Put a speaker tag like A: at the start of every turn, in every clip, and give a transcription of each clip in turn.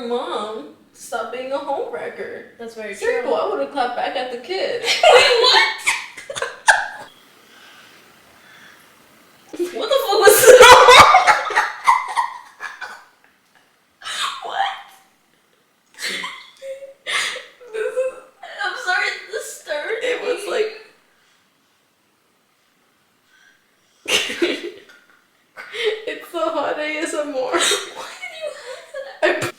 A: your mom stop being a homewrecker.
B: That's very true.
A: Simple. I would have clapped back at the kid.
B: Wait, what? What the fuck was that? What? I'm sorry, this stirred
A: It was like... It's the hot ASMR.
B: Why did you have that?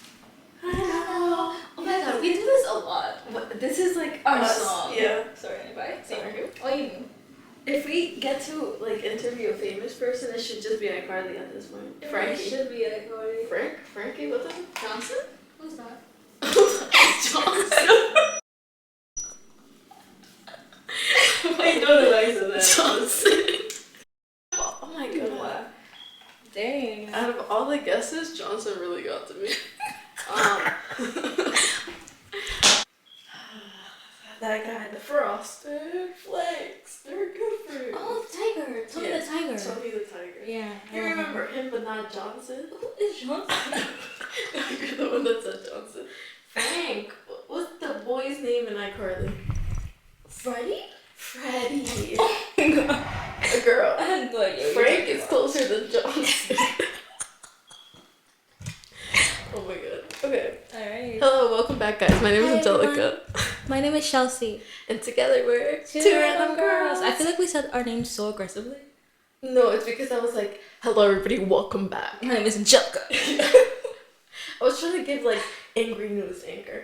B: I don't know. Oh my god, we do this a lot.
A: This is like
B: Our
A: us.
B: song.
A: Yeah.
B: Sorry, anybody?
A: Sorry.
B: What do you mean?
A: If we get to like interview a famous person, it should just be iCarly at this point. Frankie.
B: It should be iCarly.
A: Frankie, what's it?
B: Johnson? Who's that?
A: Johnson.
B: I know the likes of that.
A: Johnson. Oh my god.
B: Wow. Dang.
A: Out of all the guesses, Johnson really got to me. That guy, the Frosted Flakes, they're good for you.
B: Oh, Tiger. Tony the Tiger.
A: Tony the Tiger.
B: Yeah.
A: You remember him, but not Johnson?
B: Who is Johnson?
A: You're the one that said Johnson. Frank. What's the boy's name in iCarly?
B: Freddie?
A: Freddie.
B: Oh my god.
A: A girl.
B: I had no idea.
A: Frank is closer than Johnson. Oh my god. Okay.
B: Alright.
A: Hello, welcome back, guys. My name is
B: Hi,
A: Angelica.
B: My name is Chelsea.
A: And together we're
B: Two random girls. I feel like we said our names so aggressively.
A: No, it's because I was like, hello everybody, welcome back.
B: My name is Angelica.
A: I was trying to give like angry news anchor.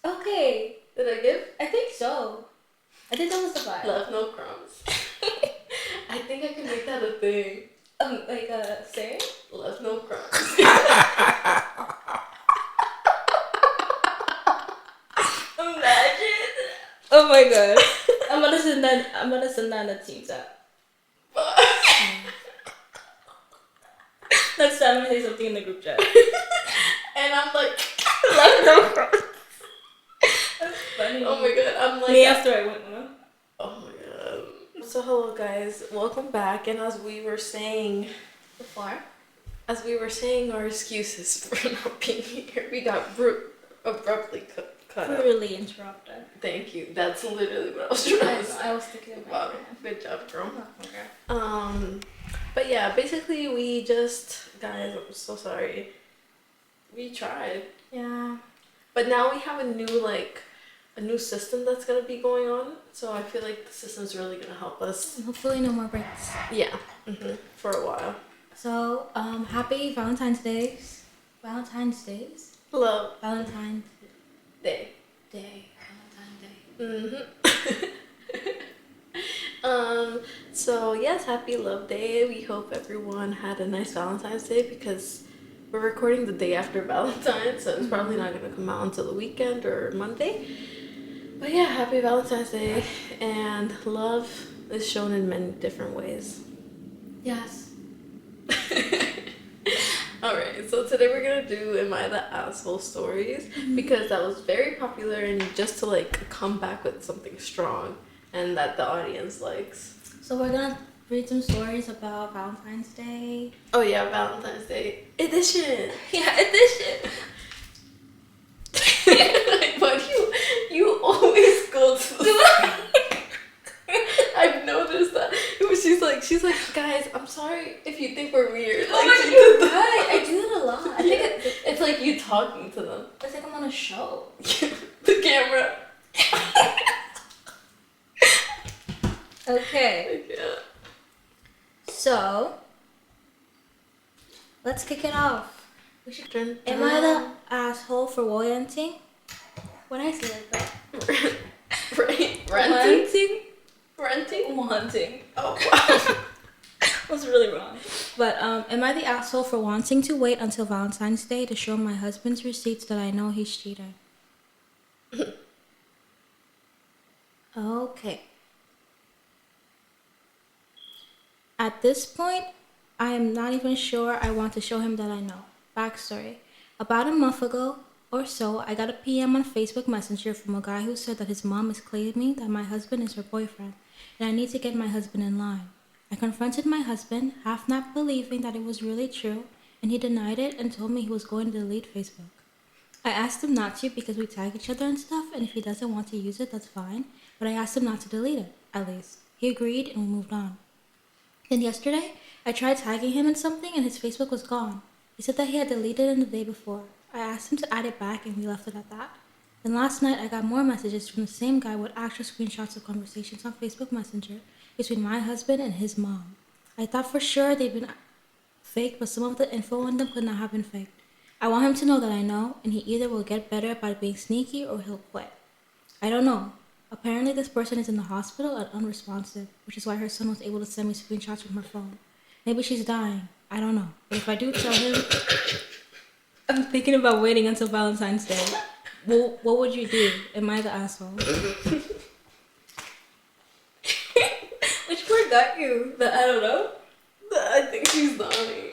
B: Okay.
A: Did I give?
B: I think so. I think that was the vibe.
A: Left no crumbs. I think I can make that a thing.
B: Like a saying?
A: Left no crumbs.
B: Imagine. Oh my god. I'm gonna send that in the team chat. Next time I'm gonna say something in the group chat.
A: And I'm like,
B: Left no crumbs. That's funny.
A: oh my god, I'm like...
B: Me after I went, huh?
A: Oh my god. So hello guys, welcome back. And as we were saying
B: Before?
A: our excuses for not being here, we got abruptly cut out.
B: Really interrupted.
A: Thank you. That's literally what I was trying to say.
B: I was thinking about
A: Wow,
B: it.
A: good job, girl.
B: Oh, okay.
A: But yeah, basically we just, guys, I'm so sorry. We tried,
B: Yeah.
A: but now we have a new system that's gonna be going on. So I feel like the system's really gonna help us.
B: Hopefully no more breaks.
A: Yeah, for a while.
B: So, happy Valentine's Days. Valentine's Days?
A: Love
B: Valentine's
A: Day.
B: Day. Valentine's Day.
A: So yes, happy Love Day. We hope everyone had a nice Valentine's Day because we're recording the day after Valentine's, so it's probably not gonna come out until the weekend or Monday. But yeah, happy Valentine's Day, and love is shown in many different ways.
B: Yes.
A: Alright, so today we're gonna do Am I the Asshole Stories, because that was very popular, and just to like come back with something strong and that the audience likes.
B: So we're gonna read some stories about Valentine's Day.
A: Oh yeah, Valentine's Day edition.
B: Yeah, edition.
A: Why do you always go to the... I've noticed that. She's like, guys, I'm sorry if you think we're weird.
B: Oh my god, you're right. I do that a lot. I think
A: it's like you talking to them.
B: it's like I'm on a show.
A: The camera.
B: Okay.
A: Yeah.
B: So, let's kick it off.
A: We should turn.
B: Am I the asshole for wanting? What I say like that?
A: Right. Renting.
B: Wanting.
A: Oh wow.
B: Was really wrong. But am I the asshole for wanting to wait until Valentine's Day to show my husband's receipts that I know he's cheating? Okay. At this point, I am not even sure I want to show him that I know. Backstory. About a month ago or so, I got a PM on Facebook Messenger from a guy who said that his mom is claiming that my husband is her boyfriend, and I need to get my husband in line. I confronted my husband, half not believing that it was really true, and he denied it and told me he was going to delete Facebook. I asked him not to because we tag each other and stuff, and if he doesn't want to use it, that's fine. But I asked him not to delete it, at least. He agreed, and we moved on. Then yesterday, I tried tagging him in something, and his Facebook was gone. He said that he had deleted it the day before. I asked him to add it back, and we left it at that. Then last night, I got more messages from the same guy with actual screenshots of conversations on Facebook Messenger between my husband and his mom. I thought for sure they'd been fake, but some of the info on them could not have been faked. I want him to know that I know, and he either will get better by being sneaky or he'll quit. I don't know. Apparently, this person is in the hospital and unresponsive, which is why her son was able to send me screenshots from her phone. Maybe she's dying. I don't know. But if I do tell him, I'm thinking about waiting until Valentine's Day. Well, what would you do? Am I the asshole? Which word got you? The I don't know?
A: I think she's dying.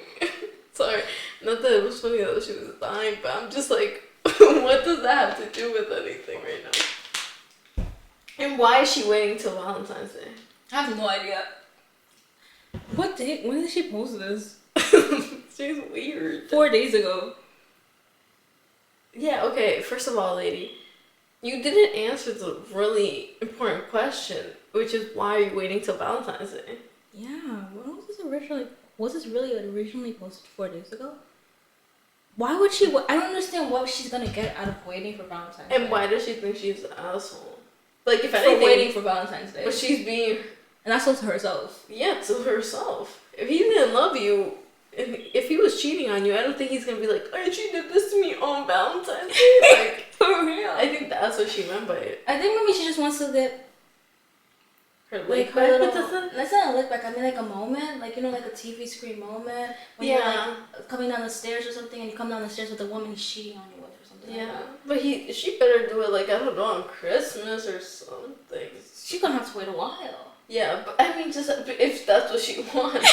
A: Sorry. Not that it was funny that she was dying, but I'm just like, what does that have to do with anything right now? And why is she waiting till Valentine's Day?
B: I have no idea. What date? When did she post this?
A: She's weird.
B: 4 days ago.
A: Yeah, okay, first of all, lady, you didn't answer the really important question, which is why are you waiting till Valentine's Day?
B: Yeah, when was this originally? Was this really originally posted 4 days ago? Why would she? I don't understand what she's gonna get out of waiting for Valentine's Day.
A: And why does she think she's an asshole? Like, if
B: for
A: anything,
B: waiting for Valentine's Day.
A: But she's being...
B: And that's also to herself.
A: Yeah, to herself. If he didn't love you, if he was cheating on you, I don't think he's gonna be like, oh, she did this to me on Valentine's Day. Like,
B: for real.
A: I think that's what she meant by it.
B: I think maybe she just wants to get
A: her
B: like
A: lick
B: her
A: back.
B: little, that's not a lick back. I mean like a moment, like you know, like a TV screen moment when you're like coming down the stairs or something, and you come down the stairs with a woman he's cheating on you with or something.
A: Yeah,
B: like that.
A: but she better do it like, I don't know, on Christmas or something.
B: She's gonna have to wait a while.
A: Yeah, but I mean, just if that's what she wants.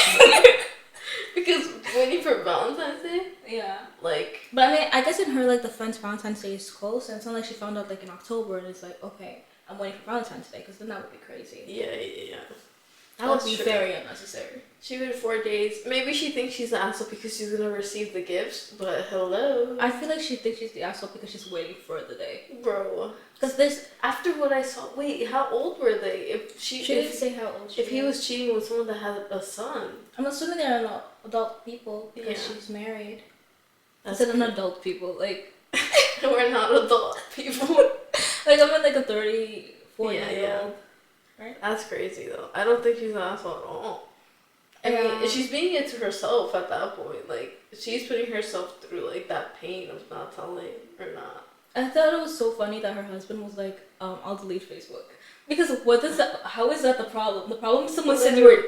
A: Because waiting for Valentine's Day?
B: Yeah.
A: Like...
B: But I mean, I guess in her, like, defense, Valentine's Day is close, and it's not like she found out, like, in October, and it's like, okay, I'm waiting for Valentine's Day, because then that would be crazy.
A: Yeah.
B: That would be very unnecessary.
A: She waited 4 days. Maybe she thinks she's the asshole because she's gonna receive the gifts, but hello.
B: I feel like she thinks she's the asshole because she's waiting for the day.
A: Bro.
B: Because there's...
A: After what I saw... Wait, how old were they? If
B: she didn't say how old she
A: If he was cheating with someone that had a son.
B: I'm assuming they're not adult people because she's married. I said adult people, like...
A: We're not adult people.
B: Like, I'm in, like, a 34-year-old. Right?
A: That's crazy, though. I don't think she's an asshole at all. I mean, she's being it to herself at that point. Like, she's putting herself through, like, that pain of not telling or not.
B: I thought it was so funny that her husband was like, I'll delete Facebook. Because what is that? How is that the problem? The problem is someone said you were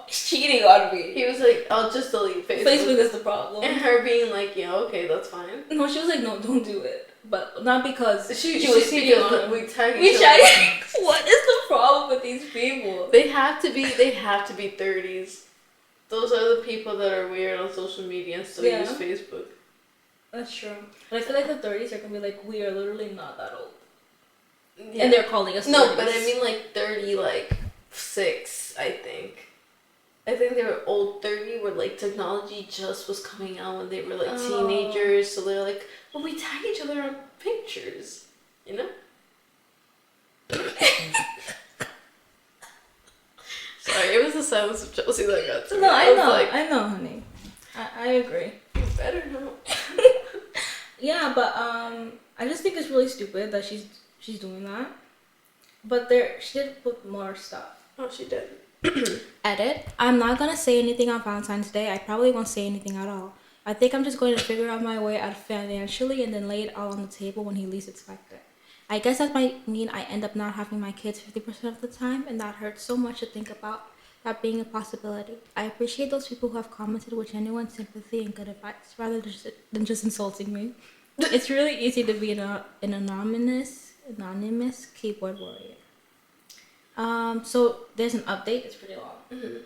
B: cheating on me.
A: He was like, I'll just delete Facebook.
B: Facebook is the problem.
A: And her being like, yeah, okay, that's fine.
B: No, she was like, no, don't do it. But not because
A: she was cheating on them. We tag each other.
B: What is the problem with these people?
A: They have to be 30s. Those are the people that are weird on social media and still use Facebook. That's true.
B: But I feel like the 30s are gonna be like, we are literally not that old. Yeah. And they're calling us 30s.
A: No, but I mean like 30, like 6, I think. I think they were old 30 where like technology just was coming out when they were like teenagers. So they're like, well, we tag each other on pictures, you know? Sorry, it was the silence of Chelsea that got to me.
B: No, I know, honey. I agree.
A: You better know.
B: Yeah, but I just think it's really stupid that she's doing that. But she did put more stuff.
A: Oh, she did.
B: Edit. I'm not gonna say anything on Valentine's Day. I probably won't say anything at all. I think I'm just going to figure out my way out financially and then lay it all on the table when he least expects it. I guess that might mean I end up not having my kids 50% of the time, and that hurts so much to think about that being a possibility. I appreciate those people who have commented with genuine sympathy and good advice rather than just insulting me. It's really easy to be an anonymous keyboard warrior. So there's an update. It's pretty long. Mm-hmm.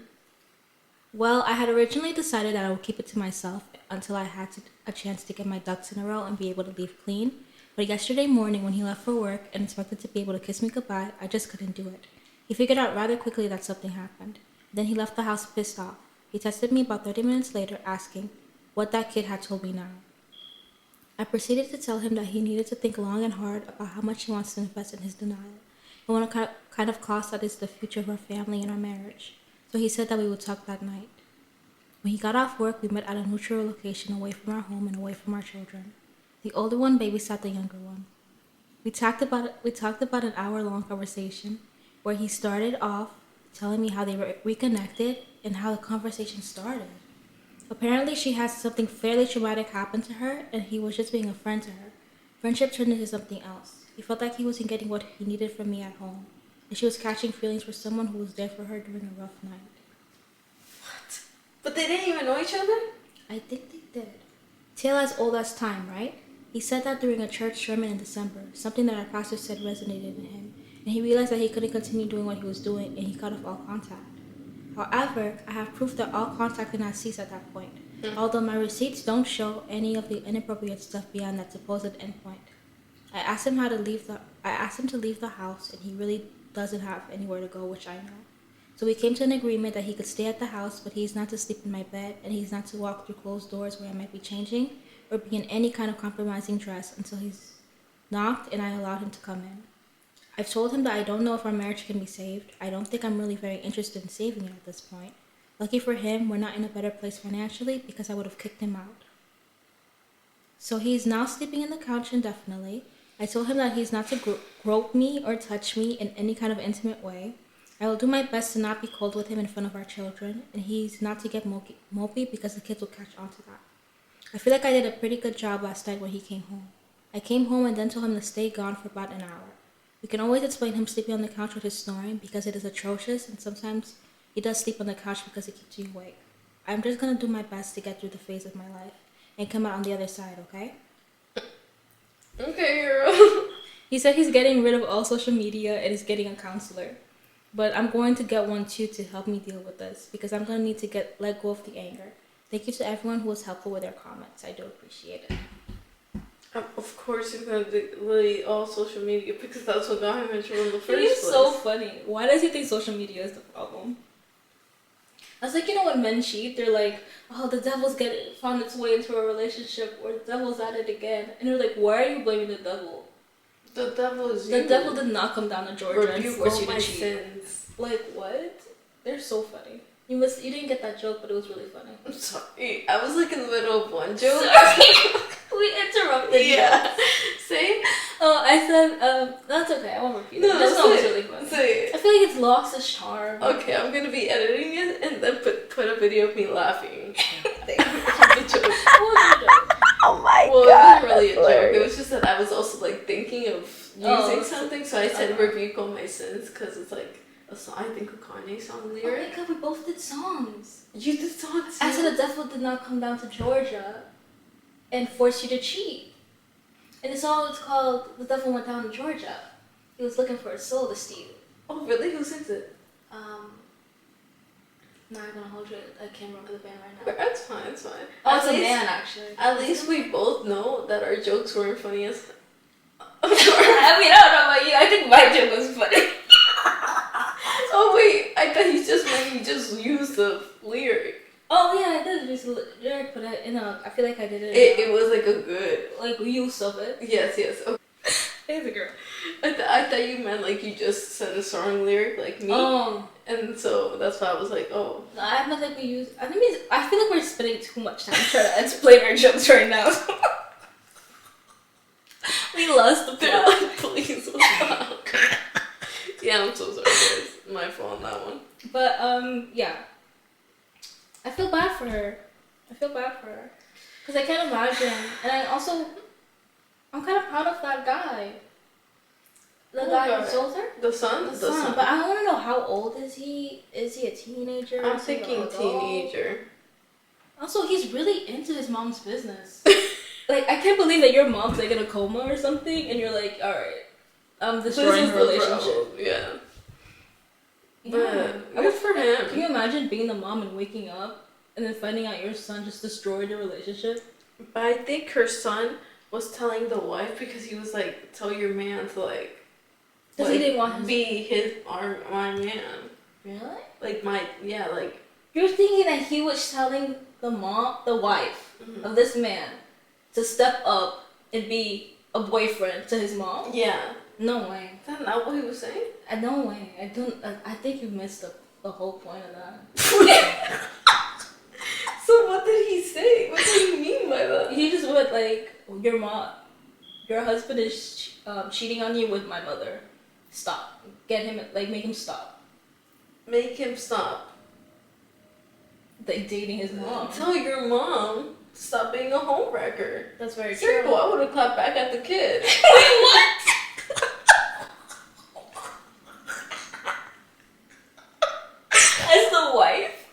B: Well, I had originally decided that I would keep it to myself until I had a chance to get my ducks in a row and be able to leave clean. But yesterday morning when he left for work and expected to be able to kiss me goodbye, I just couldn't do it. He figured out rather quickly that something happened. Then he left the house pissed off. He texted me about 30 minutes later asking what that kid had told me now. I proceeded to tell him that he needed to think long and hard about how much he wants to invest in his denial and what kind of cost that is to the future of our family and our marriage. So he said that we would talk that night. When he got off work, we met at a neutral location away from our home and away from our children. The older one babysat the younger one. We talked about an hour-long conversation where he started off telling me how they reconnected and how the conversation started. Apparently, she had something fairly traumatic happen to her, and he was just being a friend to her. Friendship turned into something else. He felt like he wasn't getting what he needed from me at home, and she was catching feelings for someone who was there for her during a rough night.
A: What? But they didn't even know each other?
B: I think they did. Tale as old as time, right? He said that during a church sermon in December, something that our pastor said resonated in him, and he realized that he couldn't continue doing what he was doing, and he cut off all contact. However, I have proof that all contact did not cease at that point, although my receipts don't show any of the inappropriate stuff beyond that supposed endpoint. I asked him to leave the house, and he really doesn't have anywhere to go, which I know. So we came to an agreement that he could stay at the house, but he's not to sleep in my bed, and he's not to walk through closed doors where I might be changing, or be in any kind of compromising dress until he's knocked and I allowed him to come in. I've told him that I don't know if our marriage can be saved. I don't think I'm really very interested in saving it at this point. Lucky for him, we're not in a better place financially because I would have kicked him out. So he's now sleeping in the couch indefinitely. I told him that he's not to grope me or touch me in any kind of intimate way. I will do my best to not be cold with him in front of our children, and he's not to get mopey because the kids will catch on to that. I feel like I did a pretty good job last night when he came home. I came home and then told him to stay gone for about an hour. We can always explain him sleeping on the couch with his snoring because it is atrocious, and sometimes he does sleep on the couch because it keeps you awake. I'm just gonna do my best to get through the phase of my life and come out on the other side, okay?
A: Okay, girl.
B: He said he's getting rid of all social media and is getting a counselor. But I'm going to get one too to help me deal with this because I'm gonna need to let go of the anger. Thank you to everyone who was helpful with their comments. I do appreciate it.
A: Of course you're going to delete all social media because that's what got him in trouble in the first place.
B: He's so funny. Why does he think social media is the problem? That's like, you know, when men cheat, they're like, oh, the devil's found its way into a relationship, or the devil's at it again. And they're like, why are you blaming the devil?
A: The devil is
B: you. The devil did not come down to Georgia and force you to cheat.
A: Sins.
B: Like, what? They're so funny. You didn't get that joke, but it was really funny.
A: I'm sorry. I was like in the middle of one joke.
B: Sorry. We interrupted you.
A: Yeah. See?
B: Oh, I said, that's okay. I won't repeat it.
A: No,
B: This one was really fun.
A: See.
B: I feel like it's lost its charm.
A: Okay, I'm gonna be editing it and then put a video of me laughing.
B: The joke. What was the joke?
A: Oh my god. Well, it wasn't really a joke. It was just that I was also like thinking of using something, so I said rebuke all my sins because it's like a song, I think a Kanye song lyric.
B: Oh my god, we both did songs.
A: You did songs too?
B: I said the devil did not come down to Georgia and force you to cheat. And the song is called The Devil Went Down to Georgia. He was looking for a soul to steal.
A: Oh really? Who sings it?
B: Not gonna hold you. I can't remember the band right now.
A: But it's fine, it's fine.
B: Oh, it's a man actually.
A: At least we both know that our jokes weren't funny as
B: I mean, I don't know about you. I think my joke was funny.
A: Oh wait, I thought he just meant you just used the lyric.
B: Oh yeah, I did use the lyric, but I feel like I did it.
A: It was like a good
B: use of it.
A: Yes. Okay.
B: Hey, the girl.
A: I thought you meant like you just said a song lyric like me.
B: Oh.
A: And so that's why I was like, oh.
B: No, I meant like we use. I feel like we're spending too much time trying to explain our jokes right now. We lost the plot.
A: Like, please stop. Yeah, I'm so sorry, guys. My fault on that one.
B: But yeah. I feel bad for her. Because I can't imagine. And I'm kind of proud of that guy. The guy who sold her?
A: The son?
B: The son. But I want to know, how old is he? Is he a teenager?
A: I'm thinking teenager.
B: Also, he's really into his mom's business. Like, I can't believe that your mom's like in a coma or something, and you're like, alright, I'm destroying her relationship.
A: Yeah.
B: Yeah.
A: But good for him.
B: Can you imagine being the mom and waking up and then finding out your son just destroyed your relationship?
A: But I think her son was telling the wife because he was like, tell your man to like,
B: because he didn't want him
A: be my man.
B: Really?
A: Like
B: you're thinking that he was telling the wife of this man to step up and be a boyfriend to his mom?
A: Yeah.
B: No way.
A: Is that not what he was saying?
B: No way. I don't. I think you missed the whole point of that.
A: So what did he say? What did he mean by that?
B: He just went like, your husband is cheating on you with my mother. Stop. Get him, like, make him stop.
A: Make him stop.
B: Like, dating his mom.
A: Tell your mom to stop being a homewrecker.
B: That's very true.
A: Simple. I would have clapped back at the kid.
B: Wait, what? As the wife?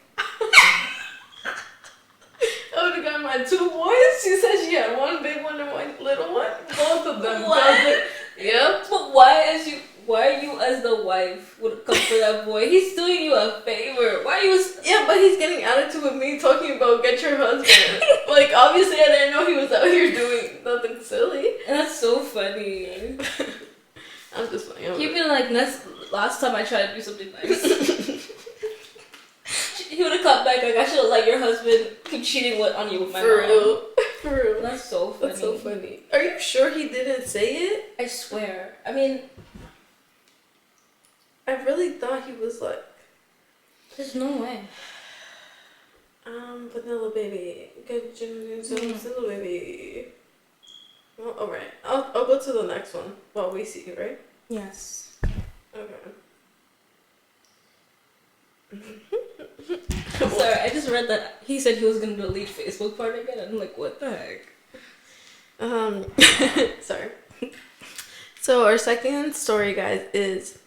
A: I would have got my 2 boys. She said she had 1 big one and 1 little one. Both of them.
B: What?
A: Yep.
B: But why you as the wife would come for that boy? He's doing you a favor. Why you?
A: Yeah, but he's getting attitude with me talking about get your husband. Like, obviously I didn't know he was out here doing nothing silly.
B: And that's so funny.
A: I'm just funny.
B: He'd be like, last time I tried to do something nice. He would have come back like, I should have let your husband keep cheating on you with my mom.
A: Real. For real.
B: That's so funny.
A: That's so funny. Are you sure he didn't say it?
B: I swear. I mean,
A: I really thought he was like,
B: there's no way.
A: vanilla baby. Good vanilla baby. Well, alright. I'll go to the next one while we see, right?
B: Yes.
A: Okay.
B: Sorry, I just read that he said he was gonna delete Facebook part again, and I'm like, what the heck?
A: Sorry. So our second story, guys, is,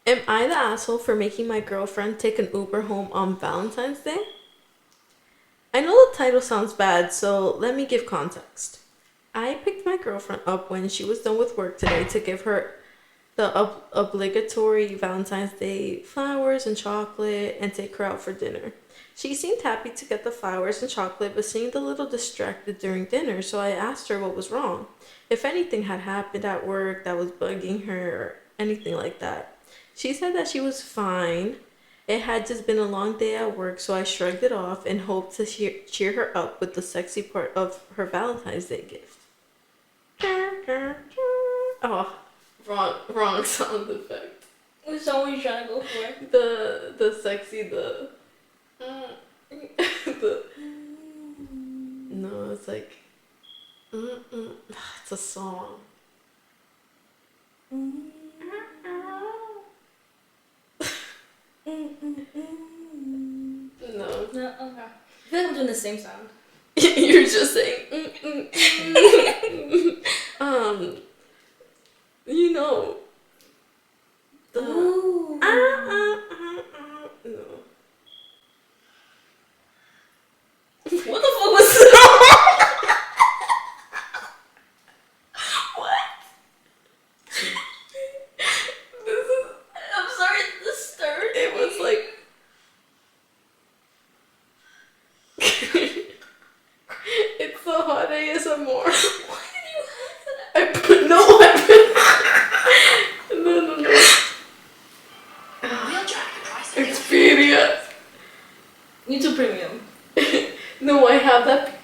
A: am I the asshole for making my girlfriend take an Uber home on Valentine's Day? I know the title sounds bad, so let me give context. I picked my girlfriend up when she was done with work today to give her the obligatory Valentine's Day flowers and chocolate and take her out for dinner. She seemed happy to get the flowers and chocolate, but seemed a little distracted during dinner, so I asked her what was wrong. If anything had happened at work that was bugging her or anything like that. She said that she was fine. It had just been a long day at work, so I shrugged it off and hoped to cheer her up with the sexy part of her Valentine's Day gift. Oh, wrong sound effect.
B: Which song were you trying to go for?
A: The sexy, the no, it's like it's a song.
B: No. Okay. I feel like I'm doing the same sound.
A: You're just saying you know the
B: Ooh.
A: no.
B: What the fuck was that? What? I'm sorry, this stirred.
A: It was like it's the hot ASMR.
B: Why did you have that?
A: No. Expedia.
B: YouTube Premium.
A: No, I have that.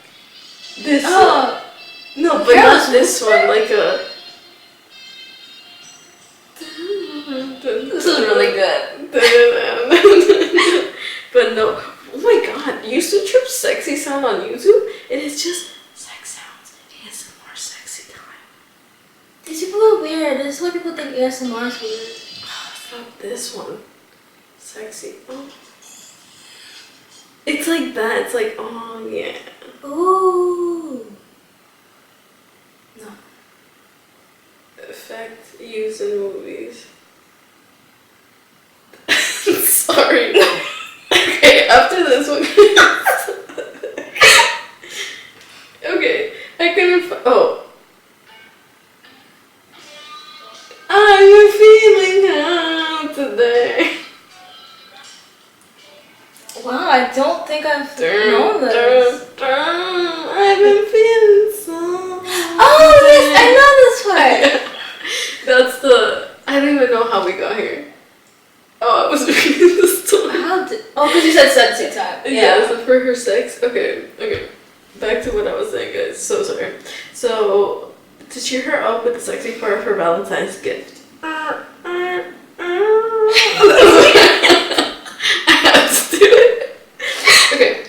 A: This
B: Oh.
A: no, but not this one. Like a.
B: This is really good.
A: But no. Oh my god! You used to trip sexy sound on YouTube, and it's just sex sounds. ASMR sexy time.
B: These people are weird. This is why people think ASMR is weird.
A: It's not this one. Sexy. Oh. It's like that. It's like, oh yeah.
B: Ooh. No.
A: Effect used in movies. Sorry. Okay, after this one. Okay, I couldn't. Oh. Are you feeling how today?
B: Wow, I don't think I've known this.
A: I've been feeling so.
B: Oh, this! I know this one.
A: That's the. I don't even know how we got here. Oh, I was reading the story.
B: Because you said sexy time.
A: Yeah, so for her sex. Okay. Back to what I was saying, guys. So sorry. So to cheer her up with the sexy part of her Valentine's gift. I have to do it. Okay.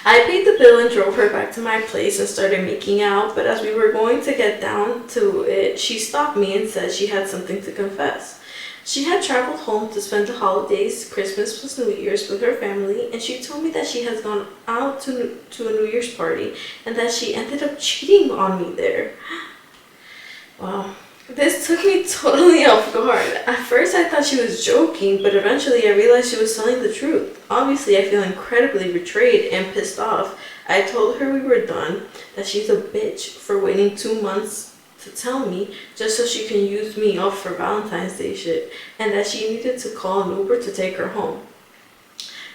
A: I paid the bill and drove her back to my place and started making out, but as we were going to get down to it, she stopped me and said she had something to confess. She had traveled home to spend the holidays, Christmas plus New Year's, with her family, and she told me that she has gone out to a New Year's party and that she ended up cheating on me there. Wow. This took me totally off guard. At first I thought she was joking, but eventually I realized she was telling the truth. Obviously I feel incredibly betrayed and pissed off. I told her we were done, that she's a bitch for waiting 2 months to tell me just so she can use me off for Valentine's Day shit, and that she needed to call an Uber to take her home.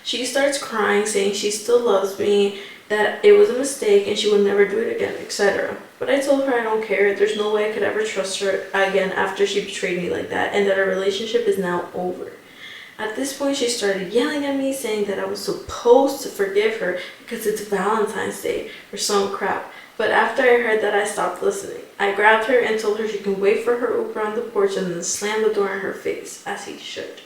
A: She starts crying, saying she still loves me, that it was a mistake and she would never do it again, etc. But I told her I don't care, there's no way I could ever trust her again after she betrayed me like that, and that our relationship is now over. At this point, she started yelling at me, saying that I was supposed to forgive her because it's Valentine's Day or some crap. But after I heard that, I stopped listening. I grabbed her and told her she can wait for her Uber on the porch and then slammed the door in her face, as he should.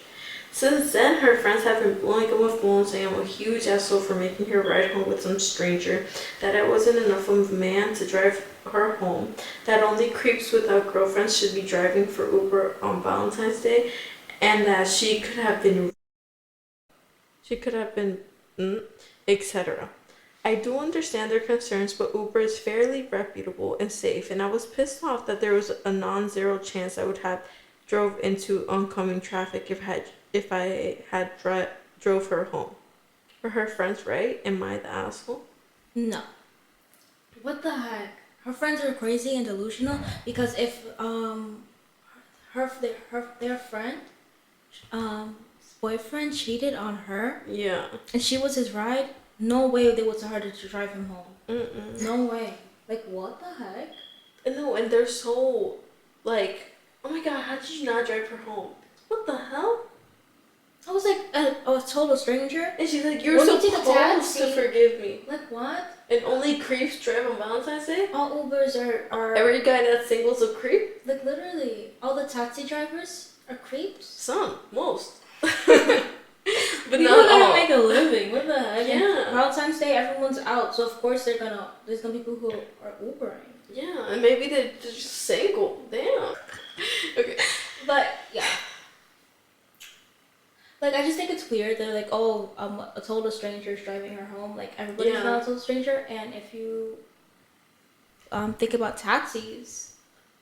A: Since then, her friends have been blowing up with phone saying I'm a huge asshole for making her ride home with some stranger, that I wasn't enough of a man to drive her home, that only creeps without girlfriends should be driving for Uber on Valentine's Day, and that she could have been, etc. I do understand their concerns, but Uber is fairly reputable and safe, and I was pissed off that there was a non-zero chance I would have drove into oncoming traffic if I had drove her home. Are her friends right? Am I the asshole?
B: No. What the heck? Her friends are crazy and delusional because if their friend boyfriend cheated on her,
A: yeah,
B: and she was his ride, no way they would tell her to drive him home. No way. Like, what the heck?
A: No, and they're so like, oh my god, how did you not drive her home? What the hell?
B: I was like a total stranger,
A: and she's like, you're supposed to forgive me.
B: Like, what?
A: And only creeps drive on Valentine's Day?
B: All Ubers are
A: every guy that's single's a creep?
B: Like, literally, all the taxi drivers are creeps?
A: Some, most.
B: But people
A: not
B: gotta
A: all.
B: make a living. What the heck?
A: Yeah.
B: And Valentine's Day, everyone's out, so of course there's gonna be people who are Ubering.
A: Yeah, and maybe they're just single. Damn. Okay.
B: But yeah. Like, I just think it's weird. They're like, oh, a total stranger is driving her home. Like, everybody's not a total stranger. And if you think about taxis,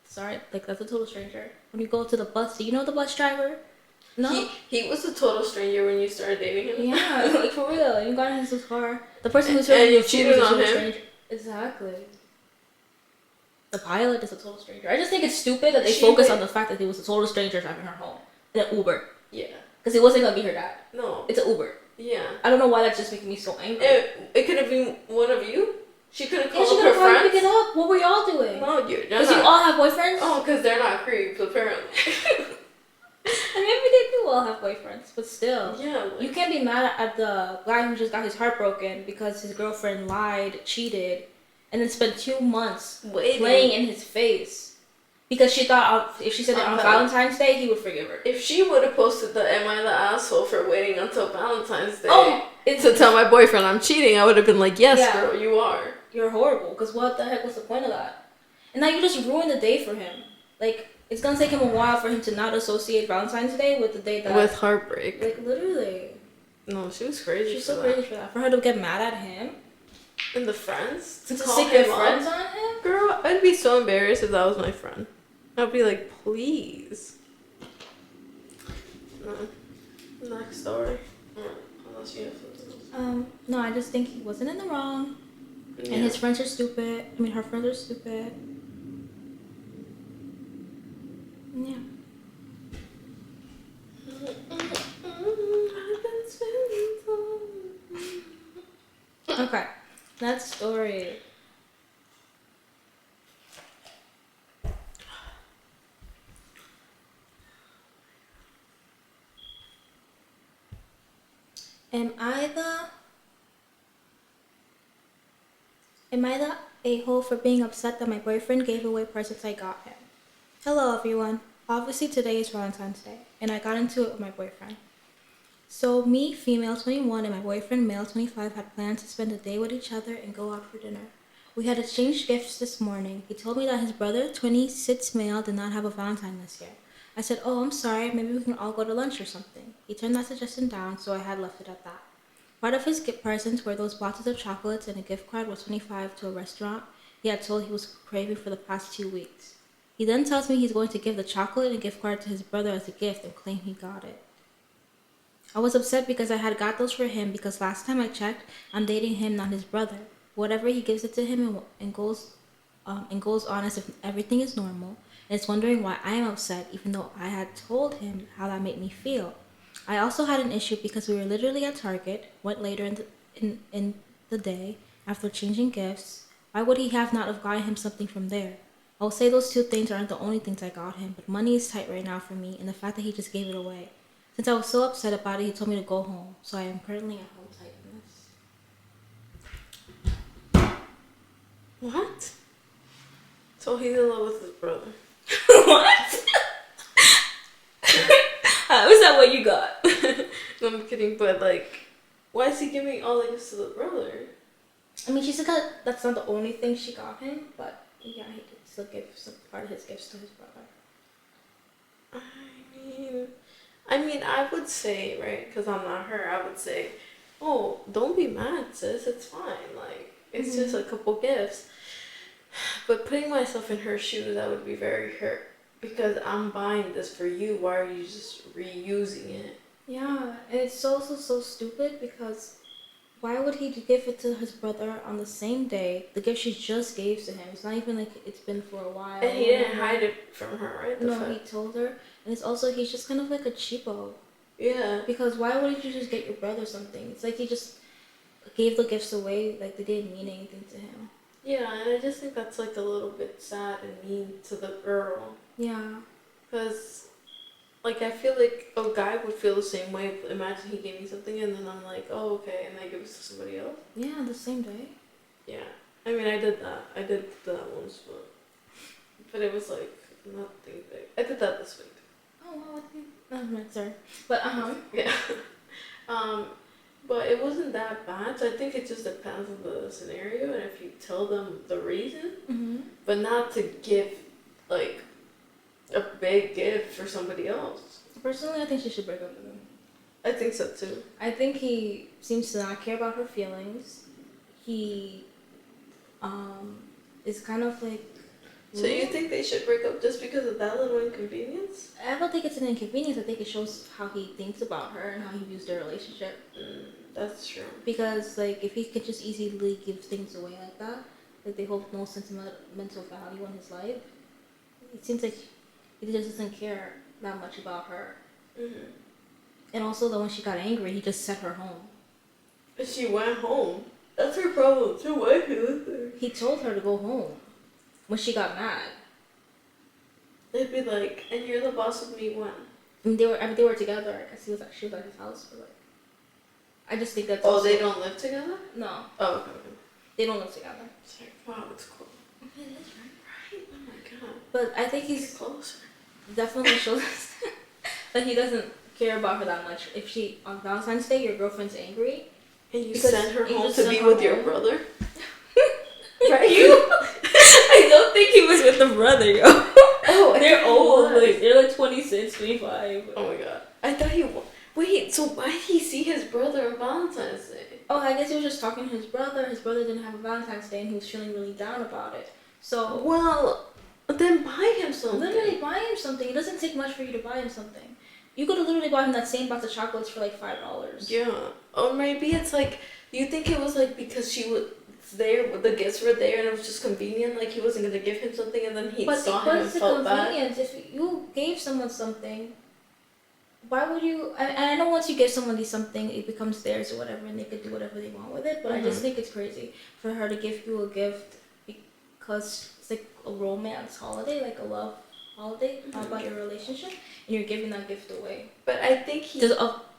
B: sorry, like, that's a total stranger. When you go to the bus, do you know the bus driver? No.
A: He was a total stranger when you started dating him.
B: Yeah, like, for real. You got in his car. The person who's
A: and you cheated on him.
B: Stranger. Exactly. The pilot is a total stranger. I just think it's stupid that they focus on the fact that he was a total stranger driving her home in an Uber.
A: Yeah.
B: Because he wasn't gonna be her dad.
A: No.
B: It's an Uber.
A: Yeah.
B: I don't know why that's just making me so angry.
A: It could have been one of you. She could have called
B: she
A: her friends.
B: Pick it up. What were y'all doing?
A: No,
B: because you all have boyfriends.
A: Oh, because they're not creeps apparently.
B: And maybe they do all have boyfriends, but still.
A: Yeah. Like,
B: you can't be mad at the guy who just got his heart broken because his girlfriend lied, cheated, and then spent 2 months playing in his face. Because she thought if she said it on Valentine's Day, he would forgive her.
A: If she would have posted the "Am I the asshole for waiting until Valentine's Day
B: to
A: tell my boyfriend I'm cheating," I would have been like, "Yes, girl, you are.
B: You're horrible." Because what the heck was the point of that? And now you just ruined the day for him. Like, it's gonna take him a while for him to not associate Valentine's Day with the day that
A: with heartbreak.
B: Like, literally.
A: No, she was crazy.
B: She's so crazy for that. For her to get mad at him.
A: And the friends
B: to stick their friends on him.
A: Girl, I'd be so embarrassed if that was my friend. I'd be like, please. No. Next story. Unless you have something else.
B: No, I just think he wasn't in the wrong. Yeah. And his friends are stupid. I mean, her friends are stupid. Yeah. Okay. Next story. Am I the a-hole for being upset that my boyfriend gave away presents I got him. Hello everyone. Obviously today is Valentine's Day, and I got into it with my boyfriend. So me, female 21, and my boyfriend, male 25, had planned to spend the day with each other and go out for dinner. We had exchanged gifts this morning. He told me that his brother, 26 male, did not have a Valentine this year. I said, oh, I'm sorry, maybe we can all go to lunch or something. He turned that suggestion down, so I had left it at that. Part of his gift presents were those boxes of chocolates and a gift card worth $25 to a restaurant he had told he was craving for the past 2 weeks. He then tells me he's going to give the chocolate and gift card to his brother as a gift and claim he got it. I was upset because I had got those for him because last time I checked, I'm dating him, not his brother. Whatever, he gives it to him and goes on as if everything is normal, and is wondering why I am upset even though I had told him how that made me feel. I also had an issue because we were literally at Target, went later in the day after changing gifts. Why would he have not have gotten him something from there? I will say those two things aren't the only things I got him, but money is tight right now for me, and the fact that he just gave it away. Since I was so upset about it, he told me to go home, so I am currently at home typing this.
A: What? So he's in love with his brother.
B: What? How is that what you got?
A: No, I'm kidding, but like, why is he giving all the gifts to the brother?
B: I mean, she said that that's not the only thing she got him, but yeah, he did still give some part of his gifts to his brother.
A: I mean, I would say, right, because I'm not her, I would say, oh, don't be mad, sis, it's fine. Like, it's just a couple gifts. But putting myself in her shoes, I would be very hurt. Because I'm buying this for you, why are you just reusing it?
B: Yeah, and it's also so stupid because why would he give it to his brother on the same day? The gift she just gave to him. It's not even like it's been for a while.
A: And he didn't hide it from her, right?
B: No, he told her. And it's also, he's just kind of like a cheapo.
A: Yeah.
B: Because why wouldn't you just get your brother something? It's like he just gave the gifts away like they didn't mean anything to him.
A: Yeah, and I just think that's like a little bit sad and mean to the girl.
B: Yeah.
A: Because, like, I feel like a guy would feel the same way. Imagine he gave me something and then I'm like, oh, okay, and I give it to somebody else.
B: Yeah, the same day.
A: Yeah. I mean, I did that. I did that once, but it was like nothing big. I did that this week.
B: Oh, well, I think... I'm not sorry. But,
A: Yeah. But it wasn't that bad, so I think it just depends on the scenario and if you tell them the reason, but not to give, like, a big gift for somebody else.
B: Personally, I think she should break up with him.
A: I think so too.
B: I think he seems to not care about her feelings. He is kind of like...
A: So you think they should break up just because of that little inconvenience?
B: I don't think it's an inconvenience. I think it shows how he thinks about her and how he views their relationship.
A: That's true.
B: Because, like, if he could just easily give things away like that, like they hold no sentimental value in his life, it seems like he just doesn't care that much about her. And also, that when she got angry, he just sent her home.
A: But she went home. That's her problem too. Why he lived there?
B: He told her to go home when she got mad.
A: They'd be like, and you're the boss of me when?
B: And they were together. I guess she was at his house for like. I just think that's.
A: Oh,
B: also,
A: they don't live together?
B: No.
A: Oh, okay.
B: They don't live together.
A: It's like, wow, it's cool.
B: It is, right?
A: Oh my god.
B: But I think he's
A: closer.
B: Definitely shows that he doesn't care about her that much. If she on Valentine's Day, your girlfriend's angry,
A: and you send her home to be with your brother.
B: Right? I don't think he was with the brother, yo. Oh, they're old. Like, they're like 26, 25.
A: Oh my god. I thought he... Wait, so why did he see his brother on Valentine's Day?
B: Oh, I guess he was just talking to his brother. His brother didn't have a Valentine's Day and he was feeling really down about it. So...
A: Well, then buy him something.
B: Literally buy him something. It doesn't take much for you to buy him something. You could have literally bought him that same box of chocolates for like $5.
A: Yeah. Or maybe it's like... Do you think it was like because she was there, the gifts were there, and it was just convenient? Like he wasn't going to give him something and then he saw him and felt bad? But it's
B: if you gave someone something... Why would you... I know once you give somebody something, it becomes theirs or whatever, and they could do whatever they want with it, but I just think it's crazy for her to give you a gift because it's like a romance holiday, like a love holiday about your relationship, and you're giving that gift away.
A: But I think he...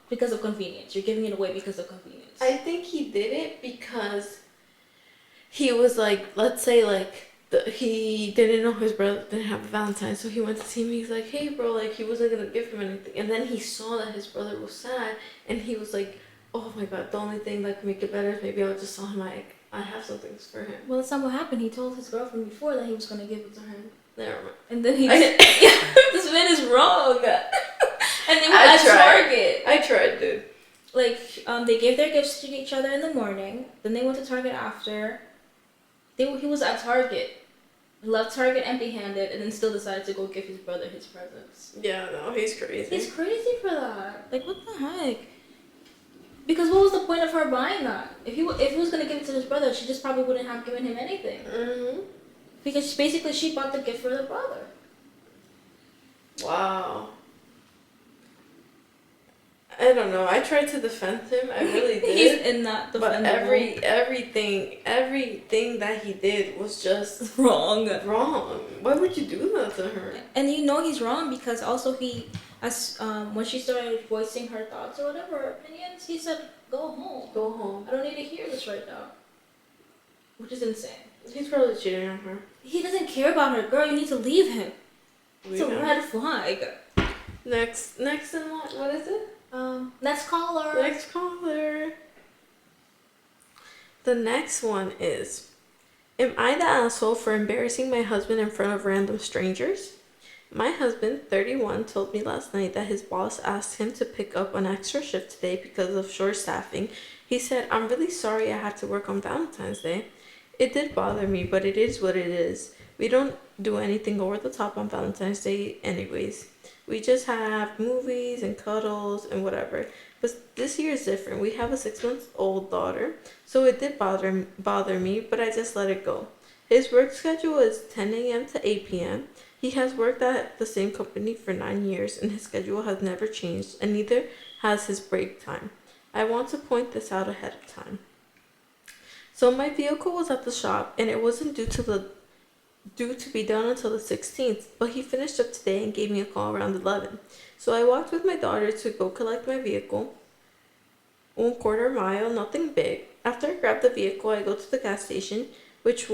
B: Because of convenience. You're giving it away because of convenience.
A: I think he did it because he was like, let's say like he didn't know his brother didn't have a Valentine, so he went to see me. He's like, hey bro, like he wasn't gonna give him anything, and then he saw that his brother was sad, and he was like, oh my god, the only thing that can make it better is maybe I'll just tell him like I have some things for him.
B: Well, that's not what happened. He told his girlfriend before that he was gonna give it to her.
A: Never mind.
B: And then this man is wrong. And they were at Target.
A: I tried, dude.
B: Like, they gave their gifts to each other in the morning. Then they went to Target after. He was at Target. Left Target empty-handed, and then still decided to go give his brother his presents.
A: Yeah, no, he's crazy.
B: He's crazy for that. Like, what the heck? Because what was the point of her buying that? If he was gonna give it to his brother, she just probably wouldn't have given him anything.
A: Mm-hmm.
B: Because basically she bought the gift for the brother.
A: Wow. I don't know. I tried to defend him. I really did.
B: He's in that defendable.
A: But everything that he did was just
B: wrong.
A: Why would you do that to her?
B: And you know he's wrong because also when she started voicing her thoughts or whatever, her opinions, he said, "Go home.
A: Go home.
B: I don't need to hear this right now." Which is insane.
A: He's probably cheating on her.
B: He doesn't care about her, girl. You need to leave him. It's a red flag.
A: Next in line. What is it?
B: Next caller.
A: Next caller. The next one is, am I the asshole for embarrassing my husband in front of random strangers? My husband, 31, told me last night that his boss asked him to pick up an extra shift today because of short staffing. He said, I'm really sorry I had to work on Valentine's Day. It did bother me, but it is what it is. We don't do anything over the top on Valentine's Day anyways. We just have movies and cuddles and whatever. But this year is different. We have a 6-month-old daughter, so it did bother me, but I just let it go. His work schedule is 10 a.m. to 8 p.m. He has worked at the same company for 9 years, and his schedule has never changed, and neither has his break time. I want to point this out ahead of time. So my vehicle was at the shop, and it wasn't due to be done until the 16th, but he finished up today and gave me a call around 11. So I walked with my daughter to go collect my vehicle, 1/4 mile, nothing big. After I grab the vehicle, I go to the gas station, which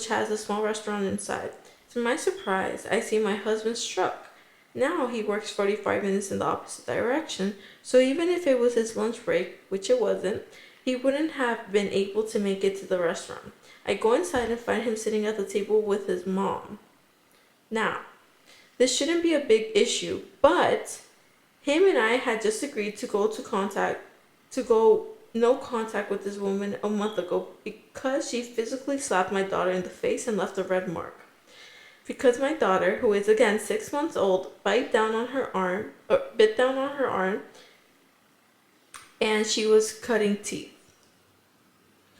A: has a small restaurant inside. To my surprise, I see my husband's truck. Now he works 45 minutes in the opposite direction, so even if it was his lunch break, which it wasn't, he wouldn't have been able to make it to the restaurant. I go inside and find him sitting at the table with his mom. Now, this shouldn't be a big issue, but him and I had just agreed to go no contact with this woman a month ago because she physically slapped my daughter in the face and left a red mark. Because my daughter, who is again 6 months old, bit down on her arm, and she was cutting teeth.